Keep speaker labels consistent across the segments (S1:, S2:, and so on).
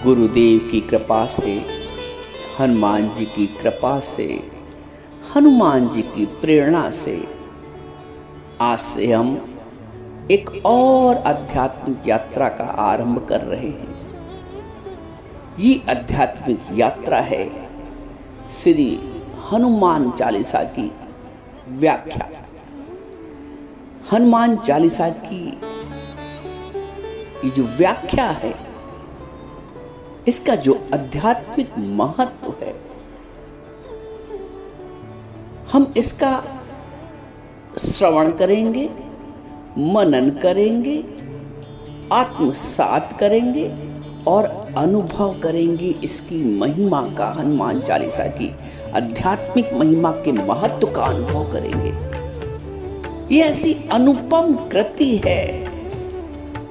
S1: गुरुदेव की कृपा से, हनुमान जी की कृपा से, हनुमान जी की प्रेरणा से आज से हम एक और आध्यात्मिक यात्रा का आरंभ कर रहे हैं। ये आध्यात्मिक यात्रा है श्री हनुमान चालीसा की व्याख्या। हनुमान चालीसा की ये जो व्याख्या है, इसका जो आध्यात्मिक महत्व है, हम इसका श्रवण करेंगे, मनन करेंगे, आत्मसात करेंगे और अनुभव करेंगे इसकी महिमा का। हनुमान चालीसा की आध्यात्मिक महिमा के महत्व का अनुभव करेंगे। ये ऐसी अनुपम कृति है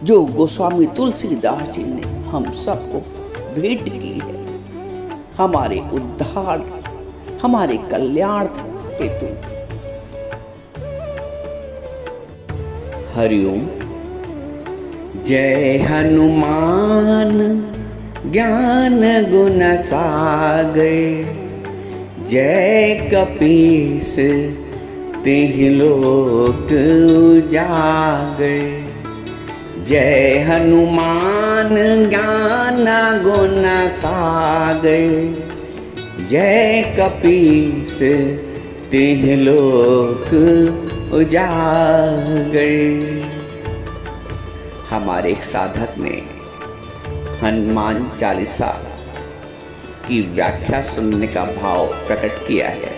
S1: जो गोस्वामी तुलसीदास जी ने हम सबको भेंट की है, हमारे उद्धार, हमारे कल्याण हेतु। हरिओम। जय हनुमान ज्ञान गुण सागर, जय कपीस तिहि लोक उजागर। जय हनुमान ज्ञान गुण सागर, जय कपीस तिहि लोक उजागर। हमारे एक साधक ने हनुमान चालीसा की व्याख्या सुनने का भाव प्रकट किया है।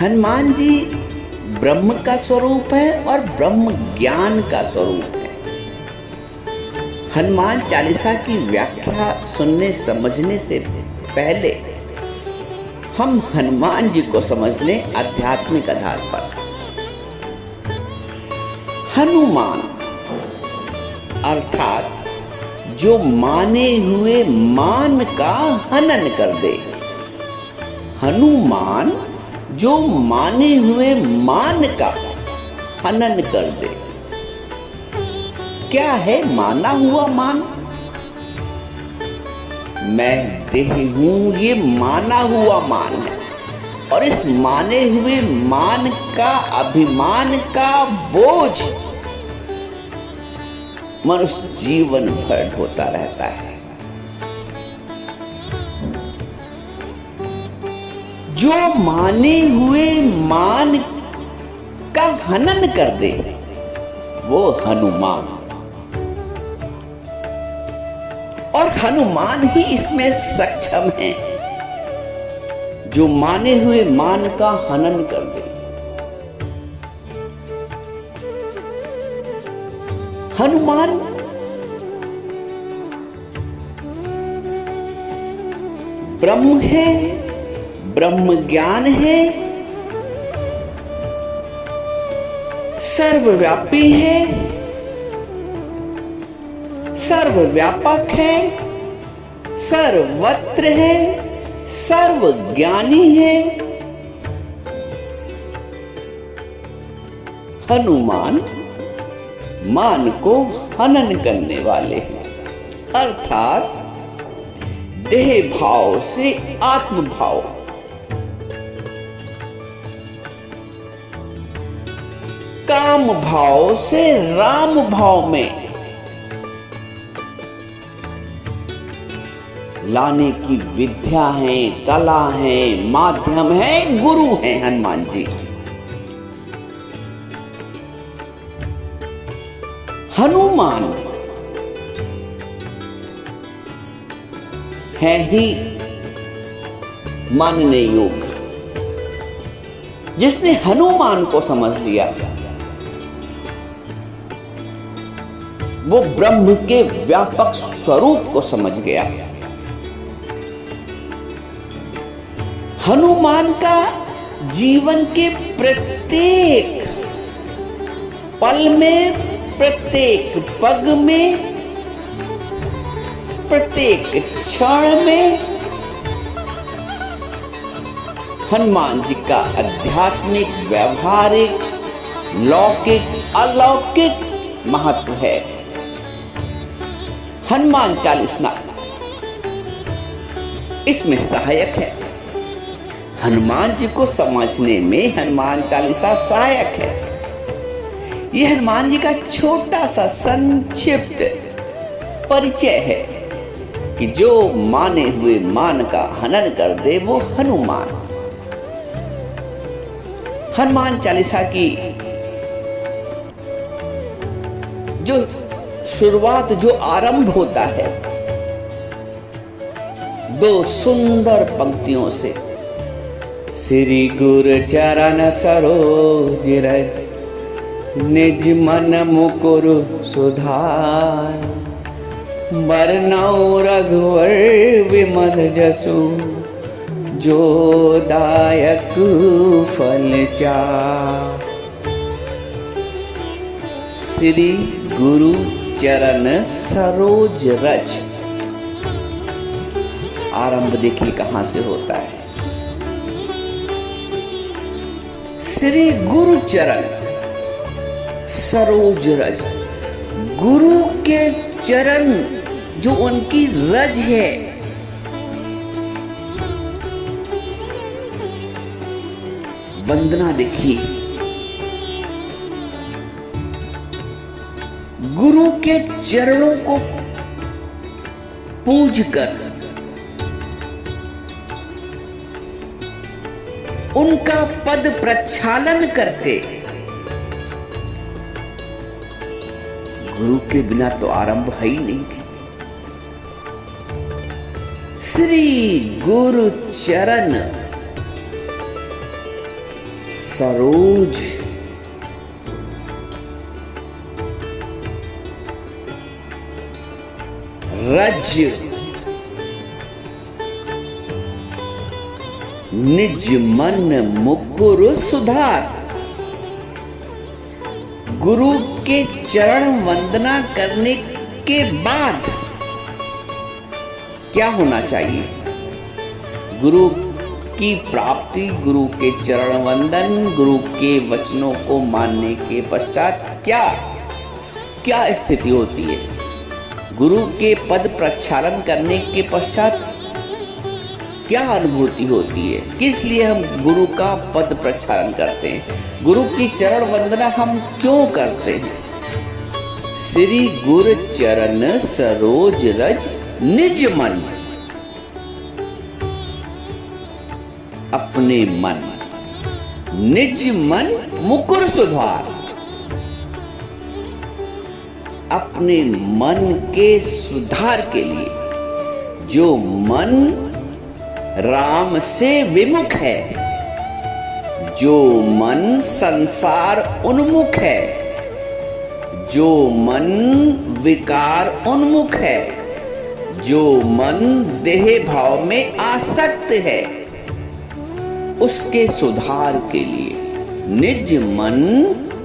S1: हनुमान जी ब्रह्म का स्वरूप है और ब्रह्म ज्ञान का स्वरूप है। हनुमान चालीसा की व्याख्या सुनने समझने से पहले हम हनुमान जी को समझ लें आध्यात्मिक आधार पर। हनुमान अर्थात जो माने हुए मान का हनन कर दे। हनुमान जो माने हुए मान का हनन कर दे। क्या है माना हुआ मान? मैं देह हूं, ये माना हुआ मान है। और इस माने हुए मान का, अभिमान का बोझ मनुष्य जीवन भर ढोता रहता है। जो माने हुए मान का हनन कर दे वो हनुमान, और हनुमान ही इसमें सक्षम है जो माने हुए मान का हनन कर दे। हनुमान ब्रह्म है, ब्रह्म ज्ञान है, सर्वव्यापी है, सर्वव्यापक है, सर्वत्र है, सर्वज्ञानी है। हनुमान मान को हनन करने वाले हैं, अर्थात देह भाव से आत्म भाव, काम भाव से राम भाव में लाने की विद्या है, कला है, माध्यम है, गुरु है हनुमान जी। हनुमान है ही मानने योग्य। जिसने हनुमान को समझ लिया वो ब्रह्म के व्यापक स्वरूप को समझ गया। हनुमान का जीवन के प्रत्येक पल में, प्रत्येक पग में, प्रत्येक क्षण में हनुमान जी का आध्यात्मिक, व्यवहारिक, लौकिक, अलौकिक महत्व है। हनुमान चालीसा इसमें सहायक है। हनुमान जी को समझने में हनुमान चालीसा सहायक है। यह हनुमान जी का छोटा सा संक्षिप्त परिचय है कि जो माने हुए मान का हनन कर दे वो हनुमान। हनुमान चालीसा की जो शुरुआत, जो आरंभ होता है, दो सुंदर पंक्तियों से, श्री गुरु चरण सरोज रज निज मन मुकुर सुधार, बरनउँ रघुवर विमल जसु जो दायक फल चार। श्री गुरु चरण सरोज रज, आरंभ देखिए कहां से होता है। श्री गुरु चरण सरोज रज, गुरु के चरण जो उनकी रज है, वंदना देखिए। गुरु के चरणों को पूज कर उनका पद प्रक्षालन करके, गुरु के बिना तो आरंभ है ही नहीं। श्री गुरु चरण सरोज रज निज मन मुकुर सुधार। गुरु के चरण वंदना करने के बाद क्या होना चाहिए? गुरु की प्राप्ति, गुरु के चरण वंदन, गुरु के वचनों को मानने के पश्चात क्या स्थिति होती है? गुरु के पद प्रक्षालन करने के पश्चात क्या अनुभूति होती है? किस लिए हम गुरु का पद प्रक्षालन करते हैं? गुरु की चरण वंदना हम क्यों करते हैं? श्री गुरु चरण सरोज रज निज मन, अपने मन, निज मन मुकुर सुधार, अपने मन के सुधार के लिए। जो मन राम से विमुख है, जो मन संसार उन्मुख है, जो मन विकार उन्मुख है, जो मन देह भाव में आसक्त है, उसके सुधार के लिए निज मन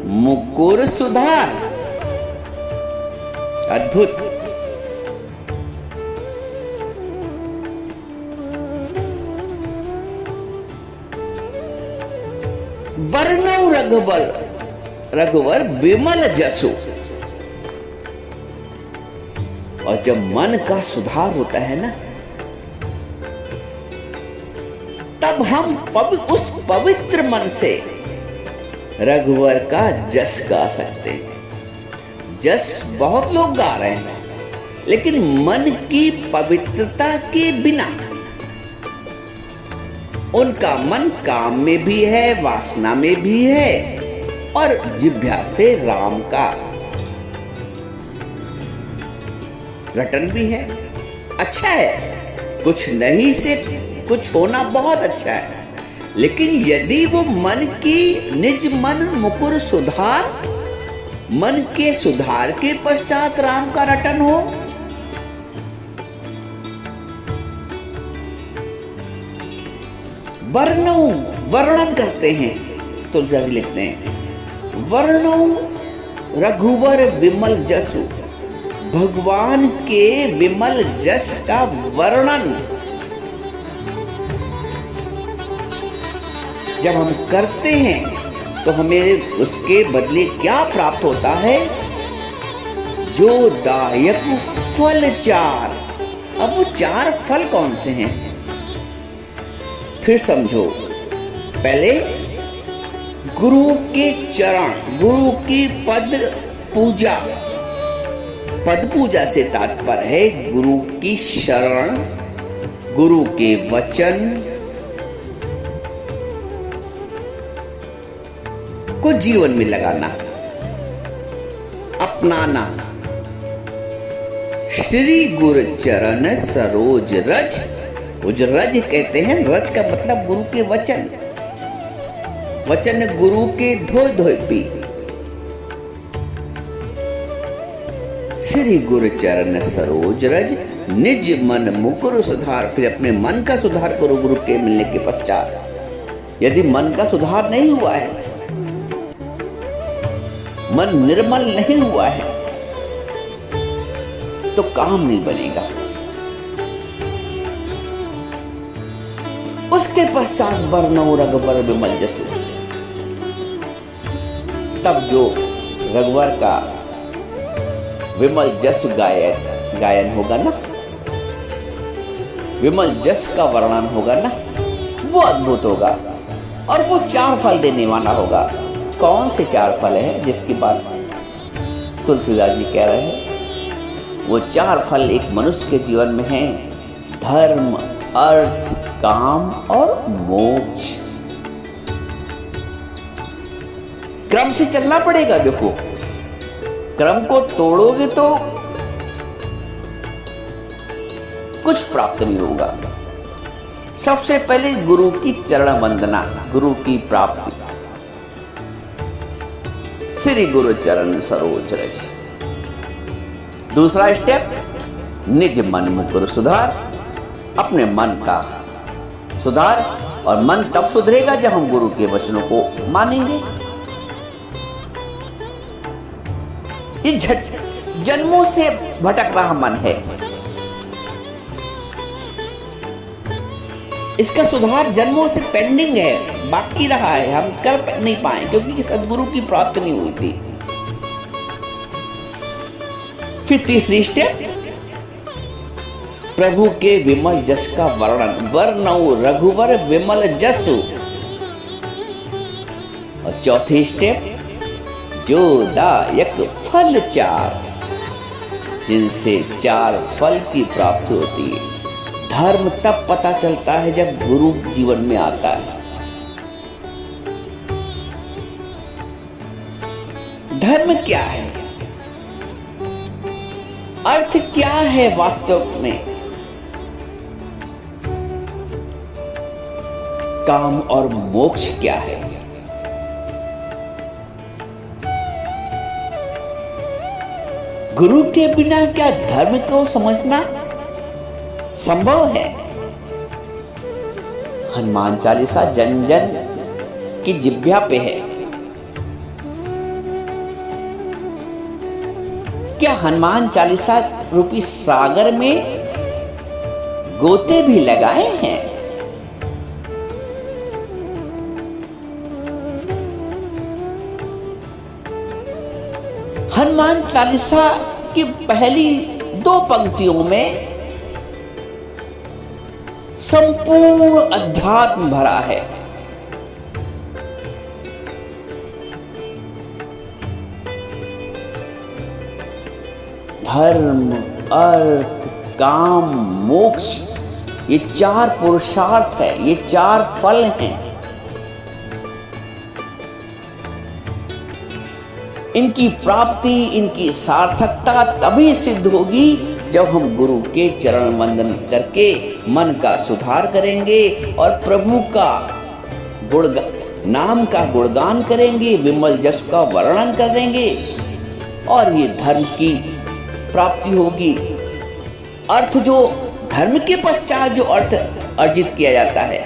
S1: मुकुर सुधार। अद्भुत। बरनउँ रघुवर विमल जसु। और जब मन का सुधार होता है ना, तब हम उस पवित्र मन से रघुवर का जस गा सकते हैं। जस बहुत लोग गा रहे हैं, लेकिन मन की पवित्रता के बिना उनका मन काम में भी है, वासना में भी है, और जिह्वा से राम का रटन भी है। अच्छा है, कुछ नहीं से कुछ होना बहुत अच्छा है, लेकिन यदि वो मन की निज मन मुकुर सुधार, मन के सुधार के पश्चात राम का रटन हो, वर्णन करते हैं। तुलसीदास जी लिखते हैं, वर्णो रघुवर विमल जसु, भगवान के विमल जस का वर्णन जब हम करते हैं तो हमें उसके बदले क्या प्राप्त होता है? जो दायक फल चार। अब वो चार फल कौन से हैं? फिर समझो। पहले गुरु के चरण, गुरु की पद पूजा। पद पूजा से तात्पर्य है गुरु की शरण, गुरु के वचन को जीवन में लगाना, अपनाना। श्री गुरु चरण सरोज रज। रज कहते हैं, रज का मतलब गुरु के वचन। वचन गुरु के धोए धोए पी। श्री गुरु चरण सरोज रज, निज मन मुकुर सुधार। फिर अपने मन का सुधार करो गुरु के मिलने के पश्चात। यदि मन का सुधार नहीं हुआ है, मन निर्मल नहीं हुआ है, तो काम नहीं बनेगा। उसके पश्चात बरनौ रघुवर विमल जसु। तब जो रघुवर का विमल जस गायन होगा ना, विमल जस का वर्णन होगा ना, वो अद्भुत होगा और वो चार फल देने वाला होगा। कौन से चार फल है जिसकी बात तुलसीदास जी कह रहे हैं? वो चार फल एक मनुष्य के जीवन में हैं: धर्म, अर्थ, काम और मोक्ष। क्रम से चलना पड़ेगा। देखो, क्रम को तोड़ोगे तो कुछ प्राप्त नहीं होगा। सबसे पहले गुरु की चरण वंदना, गुरु की प्राप्ति। श्री गुरु चरण सरोज रज। दूसरा स्टेप, निज मन मुकुर सुधार। अपने मन का सुधार, और मन तब सुधरेगा जब हम गुरु के वचनों को मानेंगे। ये जन्मों से भटक रहा मन है, इसका सुधार जन्मों से पेंडिंग है, बाकी रहा है, हम कर नहीं पाए क्योंकि सदगुरु की प्राप्ति नहीं हुई थी। फिर तीसरी स्टेप, प्रभु के विमल जस का वर्णन। वर्णौ रघुवर विमल जसु। और चौथी स्टेप, जो दायक फल चार, जिनसे चार फल की प्राप्ति होती है। धर्म तब पता चलता है जब गुरु जीवन में आता है। धर्म क्या है, अर्थ क्या है वास्तव में, काम और मोक्ष क्या है। गुरु के बिना क्या धर्म को समझना संभव है? हनुमान चालीसा जन जन की जिह्वा पे है। क्या हनुमान चालीसा रूपी सागर में गोते भी लगाए हैं? हनुमान चालीसा की पहली दो पंक्तियों में संपूर्ण अध्यात्म भरा है। धर्म, अर्थ, काम, मोक्ष, ये चार पुरुषार्थ है, ये चार फल हैं। इनकी प्राप्ति, इनकी सार्थकता तभी सिद्ध होगी जब हम गुरु के चरण वंदन करके मन का सुधार करेंगे और प्रभु का नाम का गुणगान करेंगे, विमल जस का वर्णन करेंगे और ये धर्म की प्राप्ति होगी। अर्थ, जो धर्म के पश्चात जो अर्थ अर्जित किया जाता है,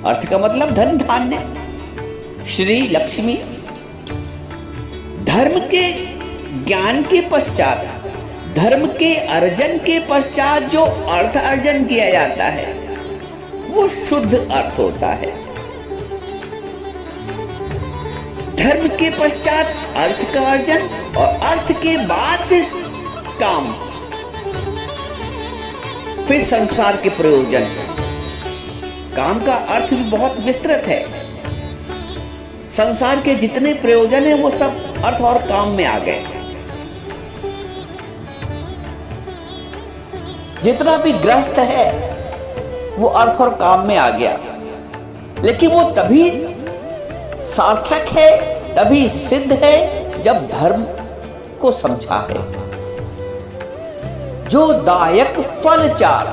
S1: अर्थ का मतलब धन धान्य, श्री लक्ष्मी। धर्म के ज्ञान के पश्चात, धर्म के अर्जन के पश्चात जो अर्थ अर्जन किया जाता है वो शुद्ध अर्थ होता है। धर्म के पश्चात अर्थ का अर्जन और अर्थ के बाद से काम, फिर संसार के प्रयोजन। काम का अर्थ भी बहुत विस्तृत है। संसार के जितने प्रयोजन हैं वो सब अर्थ और काम में आ गए। जितना भी ग्रस्त है वो अर्थ और काम में आ गया, लेकिन वो तभी सार्थक है, तभी सिद्ध है जब धर्म को समझा है। जो दायक फल चार,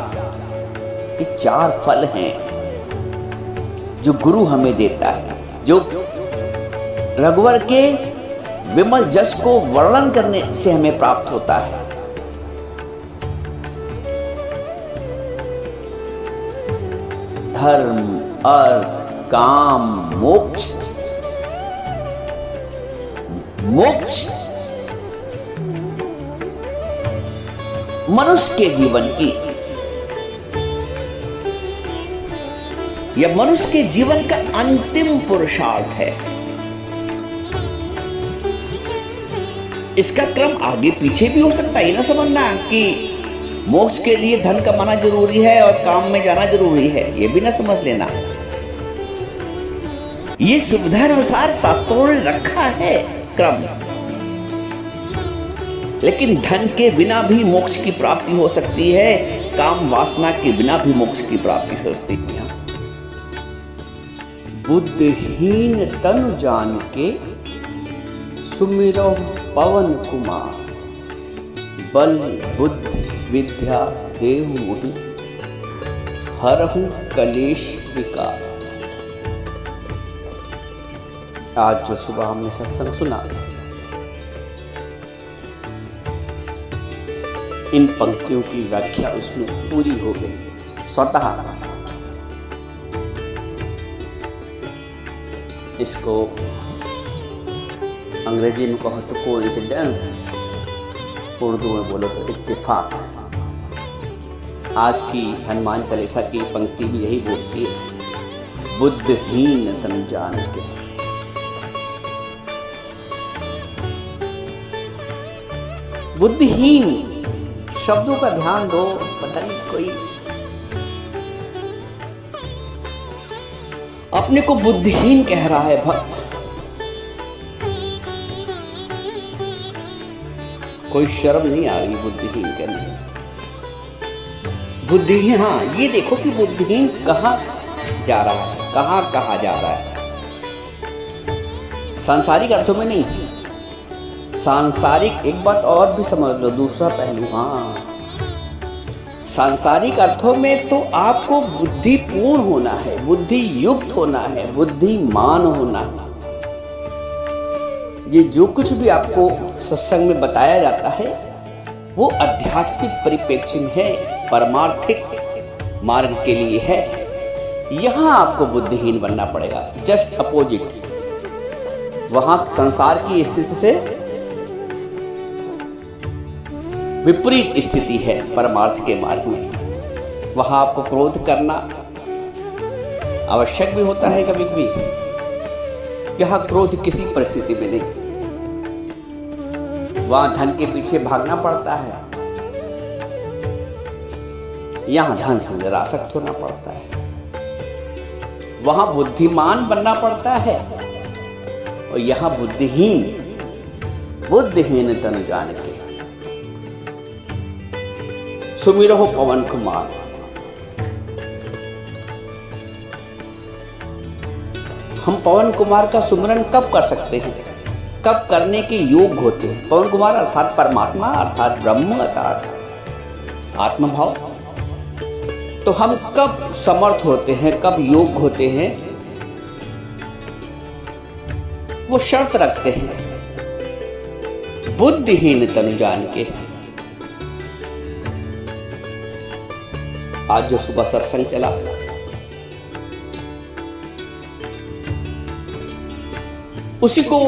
S1: ये 4 फल हैं जो गुरु हमें देता है, जो रघुवर के विमल जस को वर्णन करने से हमें प्राप्त होता है। धर्म, अर्थ, काम, मोक्ष। मोक्ष मनुष्य के जीवन की, यह मनुष्य के जीवन का अंतिम पुरुषार्थ है। इसका क्रम आगे पीछे भी हो सकता है। ना समझना कि मोक्ष के लिए धन कमाना जरूरी है और काम में जाना जरूरी है, यह भी ना समझ लेना। ये सुविधा अनुसार शास्त्रों ने रखा है क्रम, लेकिन धन के बिना भी मोक्ष की प्राप्ति हो सकती है, काम वासना के बिना भी मोक्ष की प्राप्ति हो सकती है। बुद्धहीन तनु जान के सुमिरो पवन कुमार, बल बुद्धि विद्या देहु मोहि, हरहु कलेश विकार। आज जो सुबह हमने सत्संग सुना, इन पंक्तियों की व्याख्या उसमें पूरी हो गई स्वतः। इसको अंग्रेजी में कहो तो कोइंसिडेंस, उर्दू में बोलो तो इत्तेफाक। आज की हनुमान चालीसा की पंक्ति भी यही बोलती है, बुद्धहीन तन जान के। बुद्धिहीन शब्दों का ध्यान दो, पता नहीं कोई अपने को बुद्धिहीन कह रहा है भक्त। कोई शर्म नहीं आ रही बुद्धिहीन कहने में। बुद्धिहीन, हाँ ये देखो कि बुद्धिहीन कहाँ जा रहा है, कहाँ कहा जा रहा है। सांसारिक अर्थों में नहीं, सांसारिक एक बात और भी समझ लो, दूसरा पहलू। हाँ, सांसारिक अर्थों में तो आपको बुद्धिपूर्ण होना है, बुद्धि युक्त होना है, बुद्धिमान होना है। ये जो कुछ भी आपको सत्संग में बताया जाता है वो आध्यात्मिक परिप्रेक्ष्य में है, परमार्थिक मार्ग के लिए है। यहां आपको बुद्धिहीन बनना पड़ेगा, जस्ट अपोजिट। वहां संसार की स्थिति से विपरीत स्थिति है परमार्थ के मार्ग में। वहां आपको क्रोध करना आवश्यक भी होता है कभी कभी, यहां क्रोध किसी परिस्थिति में नहीं। वहां धन के पीछे भागना पड़ता है, यहां धन से निरासक्त होना पड़ता है। वहां बुद्धिमान बनना पड़ता है और यहां बुद्धिहीन, बुद्धिहीन तनु जान के। सुमिरो पवन कुमार। हम पवन कुमार का सुमिरन कब कर सकते हैं, कब करने के योग होते हैं? पवन कुमार अर्थात परमात्मा, अर्थात ब्रह्म, अर्थात आत्मभाव। तो हम कब समर्थ होते हैं, कब योग होते हैं? वो शर्त रखते हैं, बुद्धिहीन तनु जान के। आज जो सुबह सत्संग चला, उसी को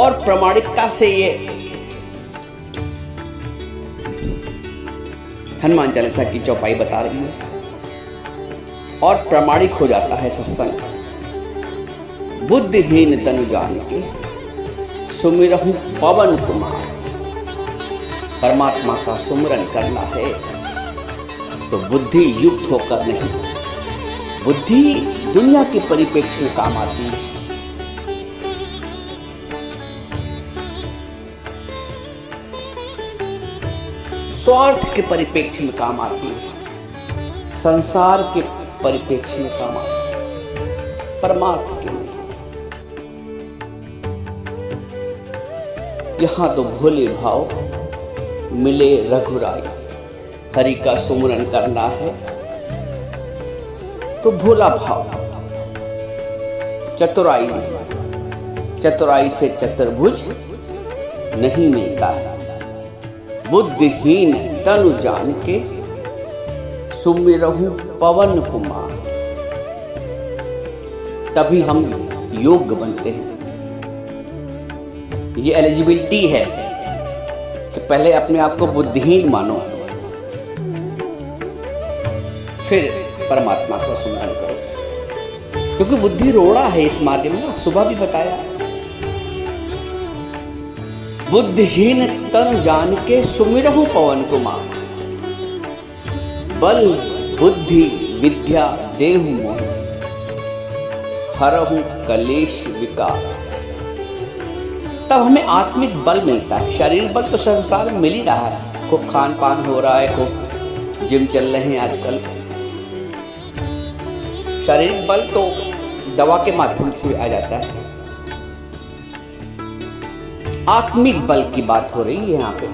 S1: और प्रामाणिकता से ये हनुमान चालीसा की चौपाई बता रही है और प्रामाणिक हो जाता है सत्संग। बुद्धिहीन तनु जान के सुमिरहु पवन कुमार। परमात्मा का सुमिरन करना है तो बुद्धि युक्त होकर नहीं, बुद्धि दुनिया के परिप्रेक्ष्य में काम आती है। स्वार्थ के परिप्रेक्ष्य में काम आती है, संसार के परिप्रेक्ष्य में काम आती है, परमार्थ के नहीं। यहां तो भोले भाव मिले रघुराई, हरि का सुमिरन करना है तो भोला भाव, चतुराई नहीं, चतुराई से चतुर्भुज नहीं मिलता है। बुद्धिहीन तनु जान के सुमिरहु पवन कुमार, तभी हम योग्य बनते हैं। ये एलिजिबिलिटी है कि पहले अपने आप को बुद्धिहीन मानो, फिर परमात्मा का सुमिरन करो, क्योंकि बुद्धि रोड़ा है इस मार्ग में। सुबह भी बताया, बुद्धिहीन तन जान के सुमिरहु पवन कुमार, बल बुद्धि विद्या देहु मोह, हरहु कलेश विकार। तब हमें आत्मिक बल मिलता है। शारीरिक बल तो संसार में मिल ही रहा है, खूब खान पान हो रहा है, खूब जिम चल रहे हैं आजकल। शारीरिक बल तो दवा के माध्यम से आ जाता है। आत्मिक बल की बात हो रही है यहां पे।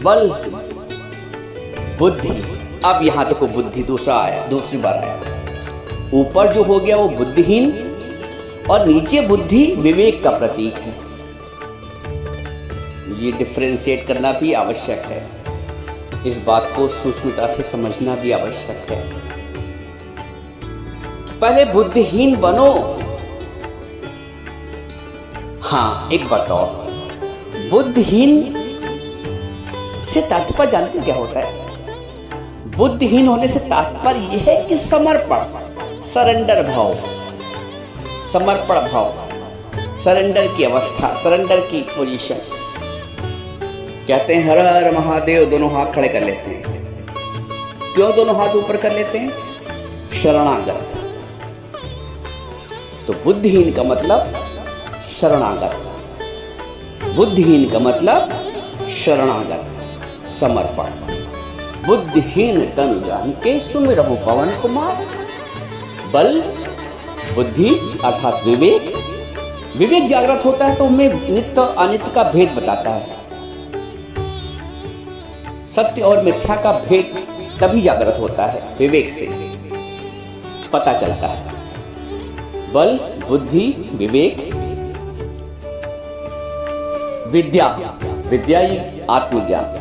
S1: बल बुद्धि, अब यहां तक बुद्धि दूसरी बार आया। ऊपर जो हो गया वो बुद्धिहीन, और नीचे बुद्धि विवेक का प्रतीक है। ये डिफरेंशिएट करना भी आवश्यक है, इस बात को सूक्ष्मता से समझना भी आवश्यक है। पहले बुद्धिहीन बनो। हाँ, एक बात और, बुद्धिहीन से तात्पर्य जानते क्या होता है? बुद्धिहीन होने से तात्पर्य यह है कि समर्पण, सरेंडर भाव, समर्पण भाव, सरेंडर की अवस्था, सरेंडर की पोजीशन। कहते हैं हर हर महादेव, दोनों हाथ खड़े कर लेते हैं। क्यों दोनों हाथ ऊपर कर लेते हैं? शरणागत। तो बुद्धिहीन का मतलब शरणागत, बुद्धिहीन का मतलब शरणागत, समर्पण। बुद्धिहीन तनु जान के सुमिरहु पवन कुमार, बल बुद्धि अर्थात विवेक। विवेक जागृत होता है तो हमें नित्य अनित्य का भेद बताता है। सत्य और मिथ्या का भेद तभी जागृत होता है, विवेक से पता चलता है। बल बुद्धि विवेक, विद्या, विद्या ही आत्मज्ञान।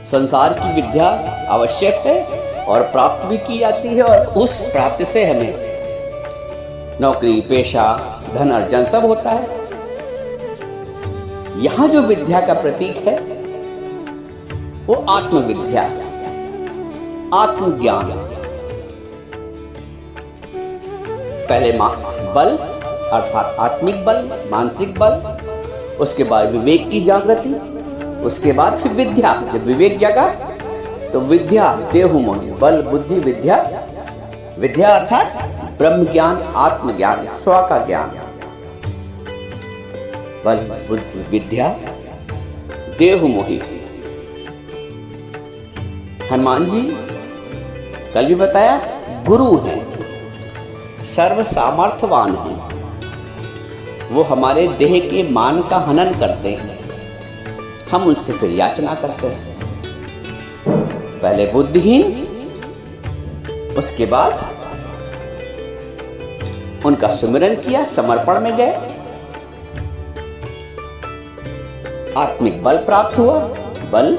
S1: संसार की विद्या आवश्यक है और प्राप्त भी की जाती है, और उस प्राप्ति से हमें नौकरी, पेशा, धन अर्जन सब होता है। यहां जो विद्या का प्रतीक है वो आत्मविद्या, आत्मज्ञान। पहले बल अर्थात आत्मिक बल, मानसिक बल, उसके बाद विवेक की जागृति, उसके बाद फिर विद्या। जब विवेक जागा तो विद्या देहु मोहि, बल बुद्धि विद्या। विद्या अर्थात ब्रह्म ज्ञान, आत्मज्ञान, स्व का ज्ञान। बल बुद्धि विद्या देहु मोहि। हनुमान जी कल भी बताया, गुरु हैं, सर्व सामर्थ्यवान हैं। वो हमारे देह के मान का हनन करते हैं, हम उनसे फिर याचना करते हैं। पहले बुद्धिहीन, उसके बाद उनका सुमिरन किया, समर्पण में गए, आत्मिक बल प्राप्त हुआ, बल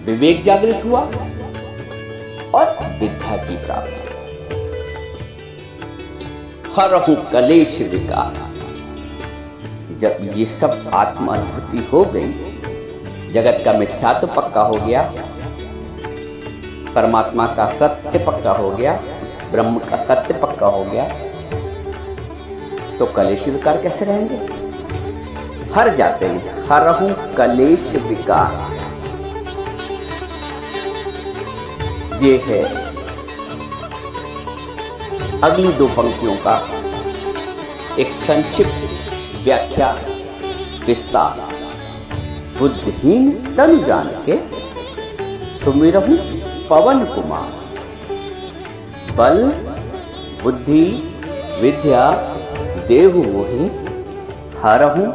S1: विवेक जागृत हुआ और विद्या की प्राप्ति। हरहु कलेश विकार। जब ये सब आत्म अनुभूति हो गई, जगत का मिथ्यात्व पक्का हो गया, परमात्मा का सत्य पक्का हो गया, ब्रह्म का सत्य पक्का हो गया तो कलेश विकार कैसे रहेंगे? हर जाते हैं, हरहु कलेश विकार। ये है अगली दो पंक्तियों का एक संक्षिप्त व्याख्या विस्तार। बुद्धिहीन तन जान के सुमिरहु पवन कुमार। बल बुद्धि विद्या देहु मोहि हरहु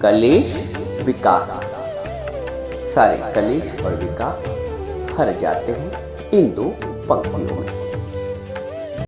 S1: कलेश विकार। सारे कलेश और विकार हर जाते हैं इन दो पंक्तियों में।